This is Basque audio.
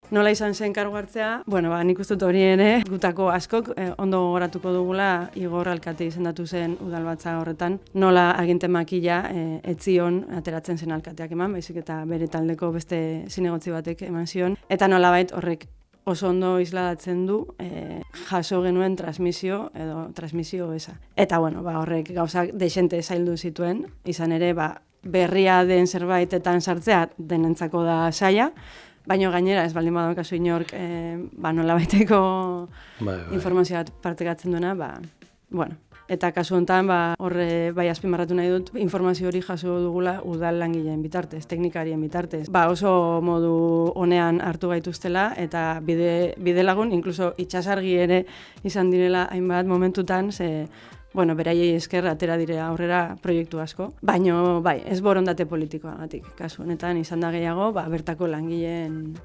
Nola izan zen kargu hartzea? Bueno, nik uste dut hori ere, gutako askok ondo gogoratuko dugula Igor alkate izendatu zen udalbatza horretan. Nola aginte makila etzion ateratzen zen alkateak eman, baizik eta bere taldeko beste zinegotzi batek eman zion. Eta nolabait horrek oso ondo isladatzen du jaso genuen transmisio eza. Eta bueno, horrek gauzak dexente zaildu zituen, izan ere berria den zerbaitetan sartzea denentzako da saia, baina gainera ez baldin badaukazu inork nolabaiteko informazio bat partekatzen duena, bueno. Eta kasu honetan, horre azpimarratu nahi dut, informazio hori jaso dugula udal langileen bitartez, teknikarien bitartez. Oso modu honean hartu gaituztela, eta bide lagun, inkluso itxasargi ere izan direla hainbat momentutan, beraiei esker atera dire aurrera proiektu asko. Baina, ez borondate politikoagatik, kasu honetan izan da gehiago, bertako langileen